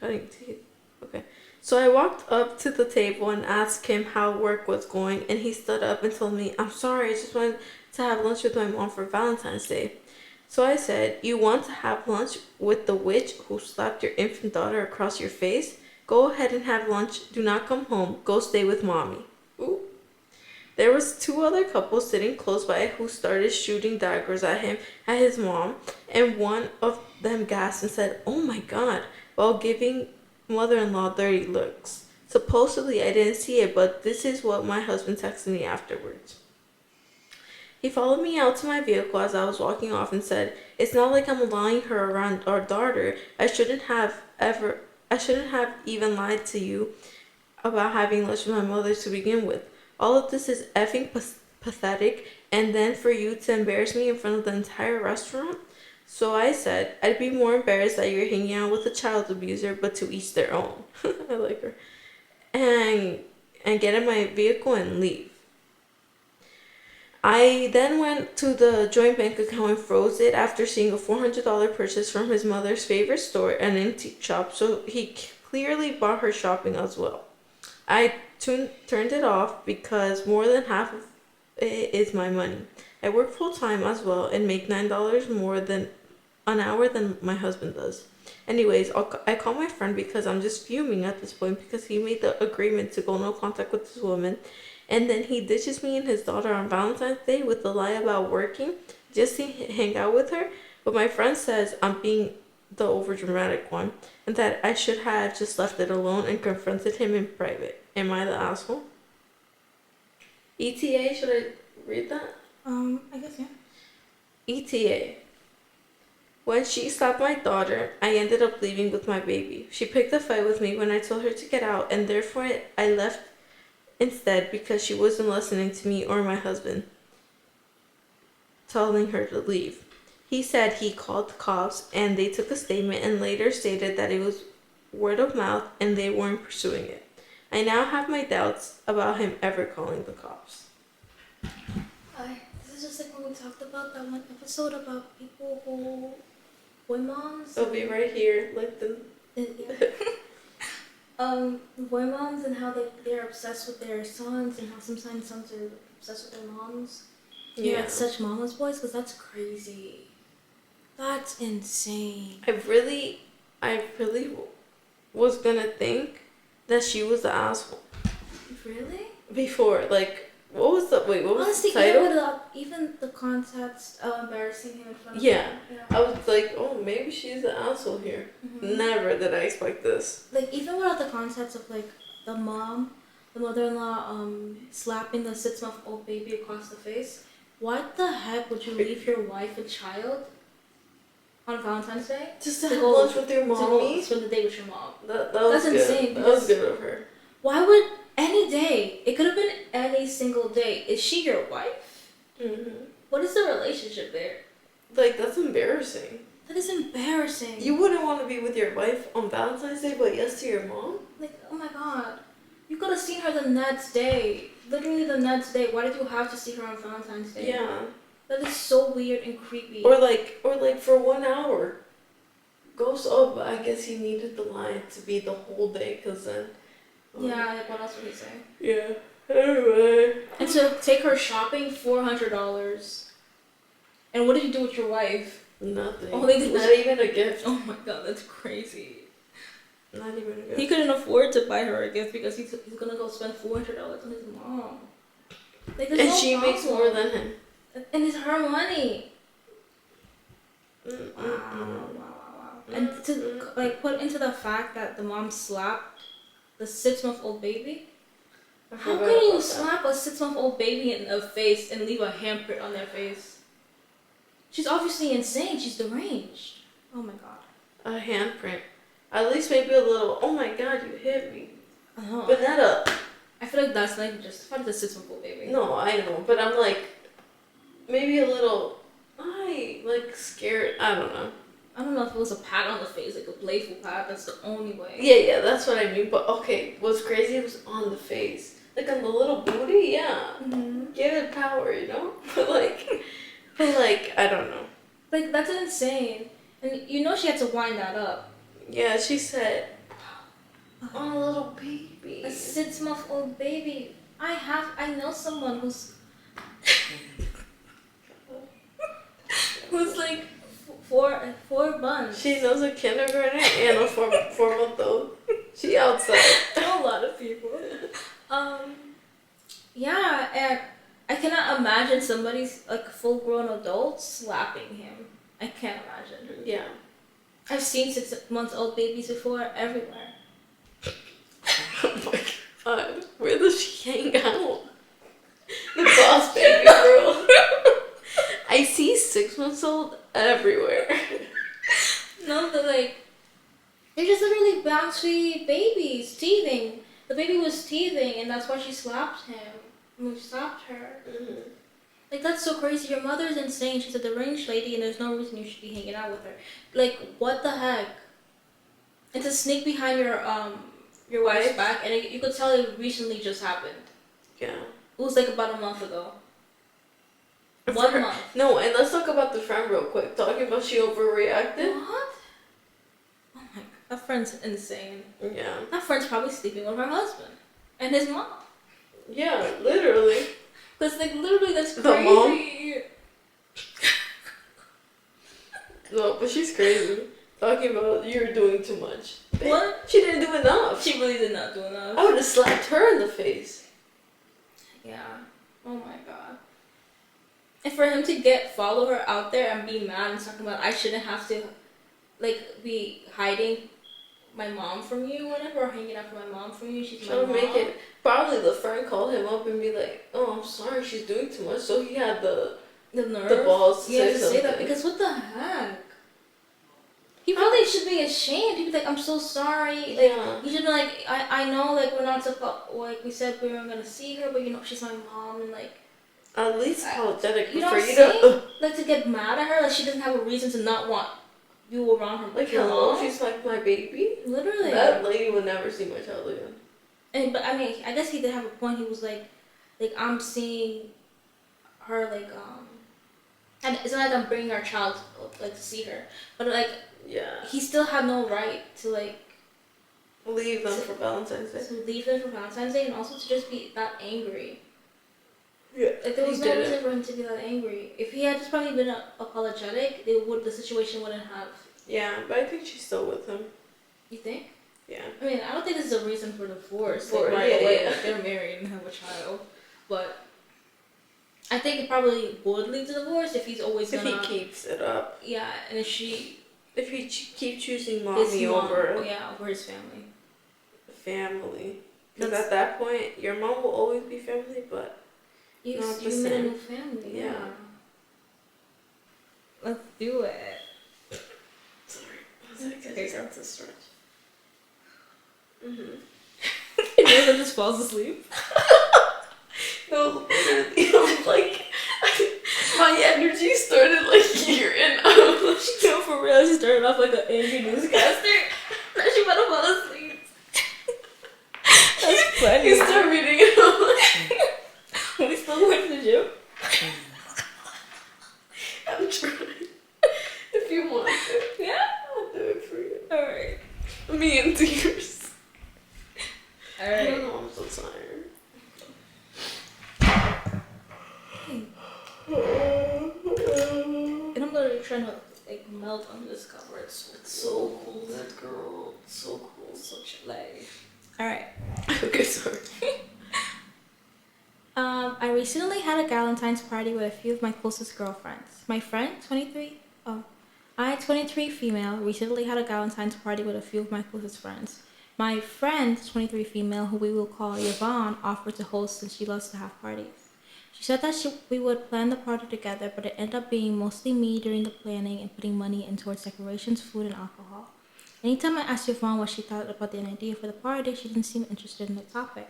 A: Okay. So I walked up to the table and asked him how work was going, and he stood up and told me, I'm sorry, I just wanted to have lunch with my mom for Valentine's Day. So I said, you want to have lunch with the witch who slapped your infant daughter across your face? Go ahead and have lunch. Do not come home. Go stay with mommy. Ooh. There was 2 other couples sitting close by who started shooting daggers at his mom, and one of them gasped and said, oh my god, while giving mother-in-law dirty looks. Supposedly I didn't see it, but this is what my husband texted me afterwards. He followed me out to my vehicle as I was walking off and said, it's not like I'm lying her around our daughter. I shouldn't have even lied to you about having lunch with my mother to begin with. All of this is effing pathetic, and then for you to embarrass me in front of the entire restaurant? So I said, I'd be more embarrassed that you're hanging out with a child abuser, but to each their own. I like her. And get in my vehicle and leave. I then went to the joint bank account and froze it after seeing a $400 purchase from his mother's favorite store, an antique shop, so he clearly bought her shopping as well. I turned it off because more than half of it is my money. I work full-time as well and make $9 more than an hour than my husband does. Anyways, I call my friend because I'm just fuming at this point because he made the agreement to go no contact with this woman, and then he ditches me and his daughter on Valentine's Day with the lie about working just to hang out with her. But my friend says I'm being the overdramatic one, and that I should have just left it alone and confronted him in private. Am I the asshole? ETA, should I read that?
B: I guess, yeah.
A: ETA. When she slapped my daughter, I ended up leaving with my baby. She picked a fight with me when I told her to get out, and therefore I left instead because she wasn't listening to me or my husband, telling her to leave. He said he called the cops and they took a statement and later stated that it was word of mouth and they weren't pursuing it. I now have my doubts about him ever calling the cops.
B: This is just like when we talked about that one episode about people who boy moms.
A: It'll be right here, like the.
B: Boy moms and how they're obsessed with their sons and how sometimes sons are obsessed with their moms. Yeah, like such mama's boys, because that's crazy. That's insane.
A: I really was gonna think that she was the asshole.
B: Really?
A: Before, like, what was the
B: Honestly,
A: title?
B: even the context of embarrassing him in front of
A: Yeah.
B: him. Yeah.
A: I was like, oh, maybe she's the asshole here. Mm-hmm. Never did I expect this.
B: Like, even without the context of, like, the mother-in-law, slapping the 6-month-old baby across the face, what the heck would you leave your wife and child on Valentine's Day?
A: Just to have lunch with your mommy?
B: To spend the day with your mom.
A: That's good. Insane. That was good of her.
B: Why would any day? It could have been any single day. Is she your wife?
A: Mm-hmm.
B: What is the relationship there?
A: Like, that's embarrassing.
B: That is embarrassing.
A: You wouldn't want to be with your wife on Valentine's Day, but yes to your mom?
B: Like, oh my god. You could have seen her the next day. Literally the next day. Why did you have to see her on Valentine's Day?
A: Yeah.
B: That is so weird and creepy.
A: Or like for 1 hour. Goes up, but I guess he needed the line to be the whole day, because then...
B: yeah, like what else would he say?
A: Yeah. Anyway.
B: And to take her shopping, $400. And what did you do with your wife?
A: Nothing.
B: Not
A: even a gift.
B: Oh my god, that's crazy.
A: Not even a gift.
B: He couldn't afford to buy her a gift because he's gonna go spend $400 on his mom. Like,
A: and she makes more than him.
B: And it's her money.
A: Wow.
B: And to like put into the fact that the mom slapped the 6-month-old baby. How can you slap a 6-month-old baby in the face and leave a handprint on their face? She's obviously insane. She's deranged. Oh my god.
A: A handprint. At least maybe a little, oh my god, you hit me.
B: Oh.
A: But not a...
B: I feel like that's not justified the 6-month-old baby.
A: No, I know. But I'm like, maybe a little, like scared. I don't know.
B: I don't know if it was a pat on the face, like a playful pat. That's the only way.
A: Yeah, that's what I mean. But okay, what's crazy was on the face. Like on the little booty, yeah. Mm-hmm. Give it power, you know? But like, I don't know.
B: Like, that's insane. And you know she had to wind that up.
A: Yeah, she said, on a little baby.
B: A 6-month-old baby. I know someone who's like four months.
A: She knows a kindergarten and a 4-month-old. She outside.
B: A lot of people. Yeah, and I cannot imagine somebody's like full-grown adult slapping him. I can't imagine.
A: Yeah.
B: I've seen 6-month-old babies before everywhere.
A: Oh my god. Where does she hang out? The boss baby girl. I see 6 months old everywhere.
B: No, they're just literally bouncy babies, teething. The baby was teething, and that's why she slapped him. And we slapped her. Mm-hmm. Like, that's so crazy. Your mother's insane. She's a deranged lady, and there's no reason you should be hanging out with her. Like, what the heck? And to sneak behind your wife's back, and you could tell it recently just happened.
A: Yeah.
B: It was like about a month ago. 1 month.
A: No, and let's talk about the friend real quick. Talking about she overreacted.
B: What? Oh my god, that friend's insane.
A: Yeah.
B: That friend's probably sleeping with her husband and his mom.
A: Yeah, literally.
B: Cause literally that's crazy.
A: The mom. No, but she's crazy. Talking about you're doing too much.
B: What?
A: She didn't do enough.
B: She really did not do enough.
A: I would have slapped her in the face.
B: Yeah. Oh my god. And for him to follow her out there and be mad and talking about I shouldn't have to like be hiding my mom from you, whatever, or hanging out for my mom from you. She's my
A: Trying to
B: mom.
A: make it. Probably the friend called him up and be like, "Oh, I'm sorry, she's doing too much." So he had the
B: nerve,
A: the balls to
B: say that, because what the heck? He really should be ashamed. He'd be like, "I'm so sorry." Like,
A: yeah.
B: he should be like, I know, like, we're not supposed, like, we said we weren't gonna see her, but you know, she's my mom, and like,
A: At least apologetic.
B: You know
A: for
B: what I'm
A: you
B: saying?
A: to
B: Like, to get mad at her, like, she doesn't have a reason to not want you around her.
A: like,
B: your
A: hello,
B: mom.
A: she's like my baby.
B: Literally.
A: That lady would never see my child again.
B: And but I mean, I guess he did have a point. He was like I'm seeing her, like, and it's not like I'm bringing our child, like, to see her, but like,
A: yeah,
B: he still had no right to, like,
A: leave them for Valentine's Day.
B: To leave them for Valentine's Day, and also to just be that angry.
A: Yeah,
B: like, there was no reason for him to be that angry. If he had just probably been apologetic, the situation wouldn't have.
A: Yeah, but I think she's still with him.
B: You think?
A: Yeah.
B: I mean, I don't think this is a reason for divorce.
A: Like,
B: right away, like, they're married and have a child, but I think it probably would lead to divorce if he's always
A: if he keeps it up.
B: Yeah, and if
A: he keeps choosing mommy over
B: his family.
A: Family. Because at that point, your mom will always be family, but
B: you
A: not the
B: made
A: same.
B: a new family.
A: Yeah.
B: Let's do it.
A: Sorry. Okay, that's a stretch.
B: He just falls asleep.
A: No, literally, I'm like, my energy started like here and out.
B: No, for real, she started off like an angry newscaster. Now she about to fall asleep. That's funny.
A: You start reading it.
B: We still going to the gym?
A: I'm trying. If you want to.
B: Yeah?
A: I'll do it for you.
B: Alright.
A: Me and tears.
B: Alright.
A: I don't know, I'm so tired.
B: And I'm literally trying to, like, melt under this cover. It's
A: so cool, that girl. So cool.
B: So chilly. Alright.
A: Okay, sorry.
B: I recently had a Valentine's party with a few of my closest girlfriends. My friend, 23, I, 23 female, recently had a Valentine's party with a few of my closest friends. My friend, 23 female, who we will call Yvonne, offered to host since she loves to have parties. She said that we would plan the party together, but it ended up being mostly me during the planning and putting money in towards decorations, food, and alcohol. Anytime I asked Yvonne what she thought about the idea for the party, she didn't seem interested in the topic.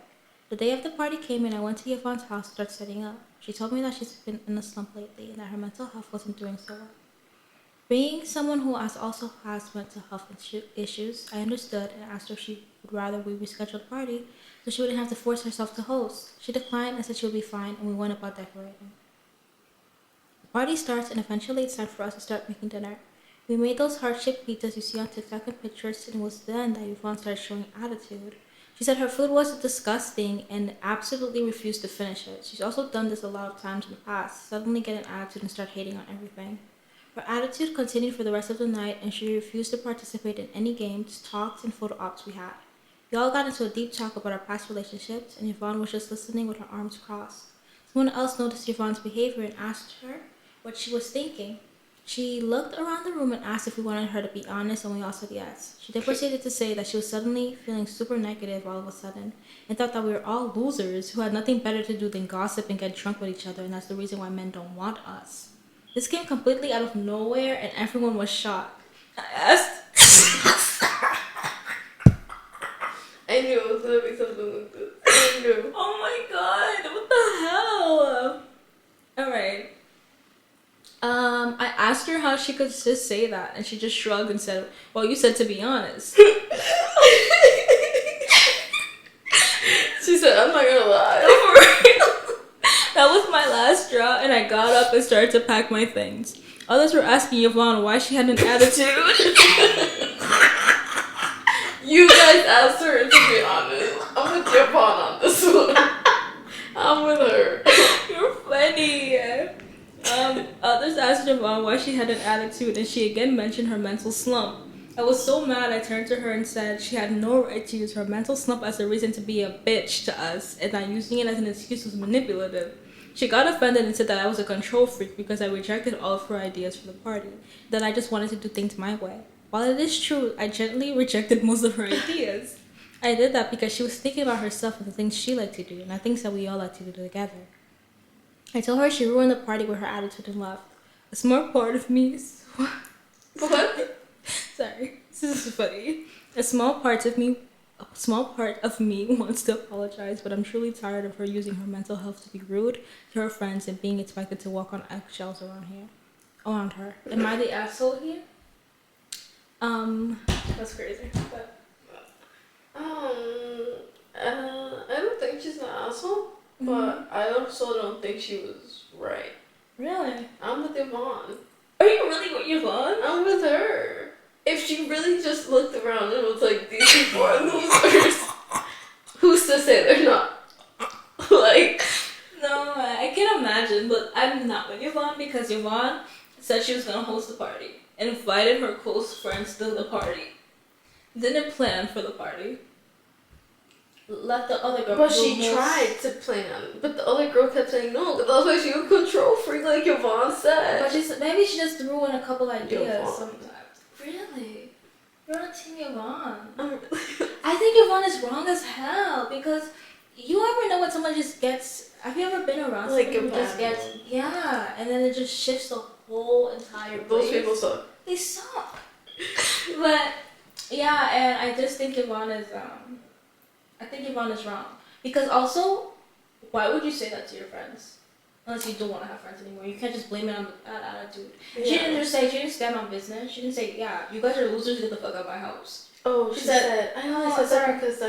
B: The day of the party came and I went to Yvonne's house to start setting up. She told me that she's been in a slump lately and that her mental health wasn't doing so well. Being someone who also has mental health issues, I understood and asked her if she would rather we reschedule the party so she wouldn't have to force herself to host. She declined and said she would be fine, and we went about decorating. The party starts and eventually it's time for us to start making dinner. We made those heart-shaped pizzas you see on TikTok and pictures, and it was then that Yvonne started showing attitude. She said her food was disgusting and absolutely refused to finish it. She's also done this a lot of times in the past, suddenly get an attitude and start hating on everything. Her attitude continued for the rest of the night, and she refused to participate in any games, talks, and photo ops we had. We all got into a deep talk about our past relationships, and Yvonne was just listening with her arms crossed. Someone else noticed Yvonne's behavior and asked her what she was thinking. She looked around the room and asked if we wanted her to be honest, and we all said yes. She then proceeded to say that she was suddenly feeling super negative all of a sudden, and thought that we were all losers who had nothing better to do than gossip and get drunk with each other, and that's the reason why men don't want us. This came completely out of nowhere, and everyone was shocked. I asked...
A: I knew it was gonna be something like this. I knew.
B: Oh my god, what the hell? Alright. I asked her how she could just say that, and she just shrugged and said, well, you said to be honest.
A: She said, I'm not gonna lie.
B: No, for real. That was my last straw, and I got up and started to pack my things. Others were asking Yvonne why she had an attitude.
A: You guys asked her to be honest. I'm with Yvonne on this one. I'm with her.
B: You're funny. Others asked Yvonne why she had an attitude, and she again mentioned her mental slump. I was so mad I turned to her and said she had no right to use her mental slump as a reason to be a bitch to us, and that using it as an excuse was manipulative. She got offended and said that I was a control freak because I rejected all of her ideas for the party, that I just wanted to do things my way. While it is true, I gently rejected most of her ideas. I did that because she was thinking about herself and the things she liked to do, and the things that we all like to do together. I told her she ruined the party with her attitude and left. A small part of me...
A: What?
B: Sorry, this is funny. A small part of me wants to apologize, but I'm truly tired of her using her mental health to be rude to her friends and being expected to walk on eggshells around her. Am I the asshole here? That's crazy. But
A: I don't think she's an asshole, but I also don't think she was right.
B: Really?
A: I'm with Yvonne.
B: Are you really with Yvonne?
A: I'm with her. If she really just looked around and was like, these people are losers, who's to say they're not? Like...
B: No, I can imagine, but I'm not with Yvonne because Yvonne said she was going to host the party and invited her close friends to the party. Didn't plan for the party. Let the other girl...
A: But she tried to plan, but the other girl kept saying no, because otherwise she would control freak like Yvonne said.
B: But maybe she just threw in a couple ideas
A: Yvonne.
B: sometimes. Really? You're on Team Yvonne.
A: I'm
B: I think Yvonne is wrong as hell because you ever know when someone just gets... Have you ever been around someone
A: like a
B: who just
A: bad
B: gets... Yeah, and then it just shifts the whole entire place.
A: Those people suck.
B: They suck. But, yeah, and I just think Yvonne is... I think Yvonne is wrong. Because also, why would you say that to your friends? Unless you don't want to have friends anymore. You can't just blame it on that attitude.
A: Yeah.
B: She didn't stand on business. She didn't say, yeah, you guys are losers, get the fuck out of my house.
A: Oh, she said I only said that because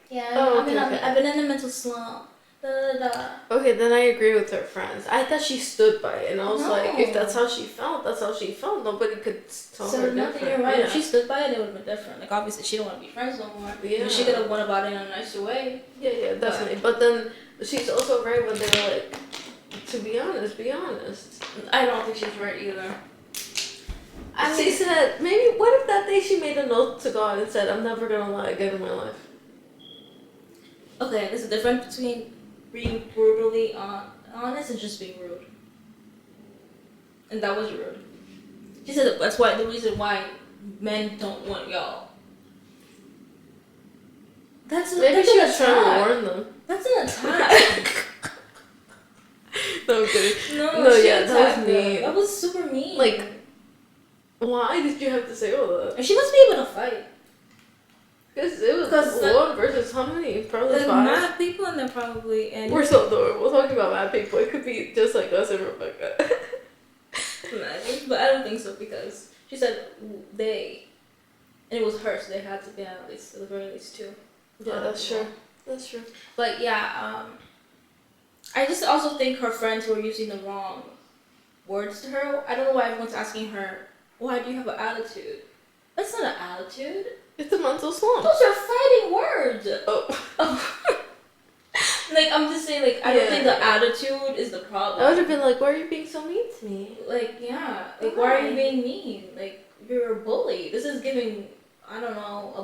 B: Yeah,
A: Oh,
B: I mean,
A: okay.
B: I've been in a mental slump. Da, da, da.
A: Okay, then I agree with her friends. I thought she stood by it, and I was
B: No.
A: like, if that's how she felt, that's how she felt. Nobody could tell
B: So
A: her
B: nothing,
A: different.
B: you're right.
A: Yeah.
B: If she stood by it, it would have been different. Like, obviously, she don't want to be friends no more.
A: Yeah.
B: But she could have went about it in a nicer way.
A: Yeah, definitely. But then she's also right when they were like, to be honest, be honest.
B: I don't think she's right either.
A: She said, maybe, what if that day she made a note to God and said, I'm never gonna lie again in my life?
B: Okay, there's a difference between being brutally honest and just being rude. And that was rude. She said that's why the reason why men don't want y'all.
A: Maybe she was trying to warn them.
B: That's an attack.
A: No, I'm kidding.
B: No,
A: yeah, that was mean.
B: That was super mean.
A: Like, why did you have to say all that?
B: And she must be able to fight.
A: Because it was one versus how many? Probably
B: There's
A: 5.
B: mad people in there probably. And
A: We're so adorable. We're talking about mad people. It could be just like us and Rebecca.
B: But I don't think so because she said they. And it was her, so they had to be at the very least 2.
A: Yeah, that's true. That's true.
B: But yeah, I just also think her friends were using the wrong words to her. I don't know why everyone's asking her, why do you have an attitude? That's not an attitude.
A: It's a mental slump.
B: Those are fighting words.
A: Oh.
B: Like, I'm just saying, like, I don't think the attitude is the problem.
A: I would have been like, why are you being so mean to me?
B: Like, yeah. Like, why are you being mean? Like, you're a bully. This is giving, I don't know, a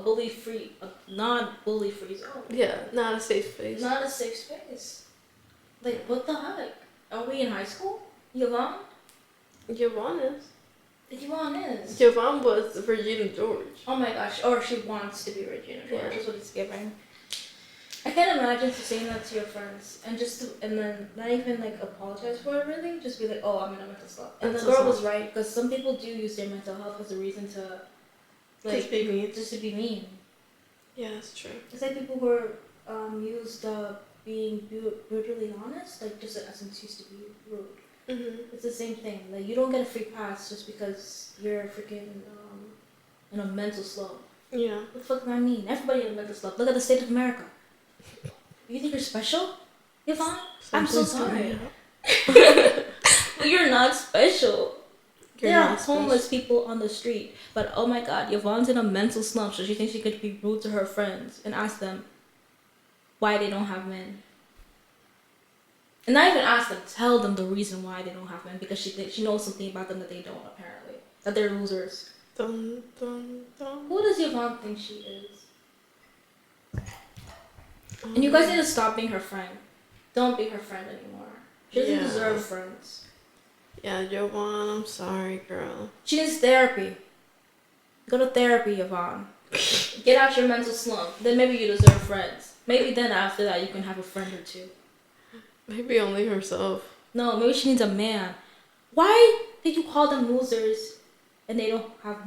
B: non-bully free zone.
A: Yeah, not a safe space.
B: Not a safe space. Like, what the heck? Are we in high school? Yvonne?
A: Yvonne is.
B: Yvonne is.
A: Yvonne was Regina George.
B: Oh my gosh. Or she wants to be Regina George.
A: Yeah.
B: That's what it's giving. I can't imagine saying that to your friends and and then not even like apologize for it really. Just be like, oh, I'm in a mental slump. And the girl was right because some people do use their mental health as a reason to like
A: just be mean.
B: Just to be mean.
A: Yeah, that's true.
B: It's like people who used being brutally honest, like just as an excuse to be rude.
A: Mm-hmm.
B: It's the same thing. Like, you don't get a free pass just because you're freaking in a mental slump.
A: Yeah.
B: What the fuck do I mean? Everybody in a mental slump. Look at the state of America. You think you're special? Yvonne? I'm so sorry. You're not special. There are homeless people on the street. But oh my god, Yvonne's in a mental slump, so she thinks she could be rude to her friends and ask them why they don't have men. And not even ask them, tell them the reason why they don't have men, because she knows something about them that they don't, apparently. That they're losers.
A: Dun, dun, dun.
B: Who does Yvonne think she is? And you guys need to stop being her friend. Don't be her friend anymore. She doesn't deserve friends.
A: Yeah, Yvonne, I'm sorry, girl.
B: She needs therapy. Go to therapy, Yvonne. Get out your mental slump. Then maybe you deserve friends. Maybe then after that you can have a friend or two.
A: Maybe only herself.
B: No, maybe she needs a man. Why did you call them losers and they don't have,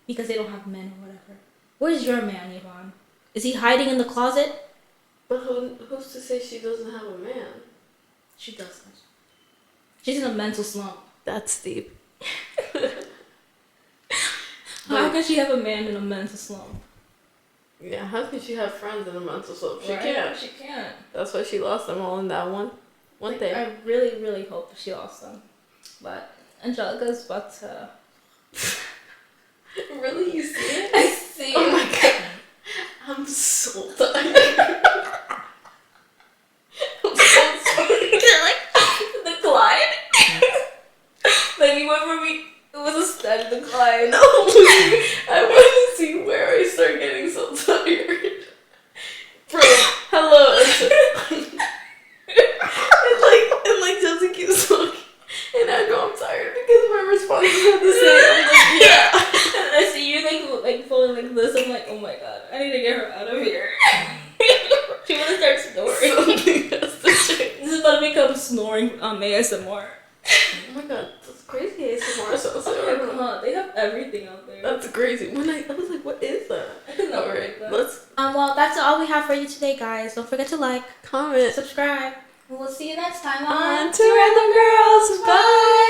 B: because they don't have men or whatever? Where's your man, Yvonne? Is he hiding in the closet?
A: But who's to say she doesn't have a man?
B: She doesn't. She's in a mental slump.
A: That's deep.
B: How can she have a man in a mental slump?
A: Yeah, how can she have friends in a mental slump? She
B: Right?
A: can't.
B: She can't.
A: That's why she lost them all in that one day.
B: I really, really hope she lost them. But Angelica's about to...
A: Really? You see it?
B: I see
A: Oh
B: it.
A: my god. I'm so tired. I'm so sorry.
B: Decline? Like you went from me, it was a steady decline.
A: No, I want to see where I start getting so tired. Bro, hello. and Chelsea keeps talking. And I know I'm tired because my responses are the same. I'm like, yeah.
B: And I see you like falling like this. I'm like, oh my god, I need to get her out of here. She wanna start snoring.
A: Something has to change.
B: This is about to become snoring ASMR.
A: Oh my god, that's crazy ASMR sounds.
B: Oh my god, they have everything out there.
A: That's crazy. When I was like, what is that?
B: I could never
A: Alright,
B: make that.
A: let's
B: Well, that's all we have for you today, guys. Don't forget to like,
A: comment.
B: subscribe, and we'll see you next time
A: On
B: on
A: to Random Girls. Bye.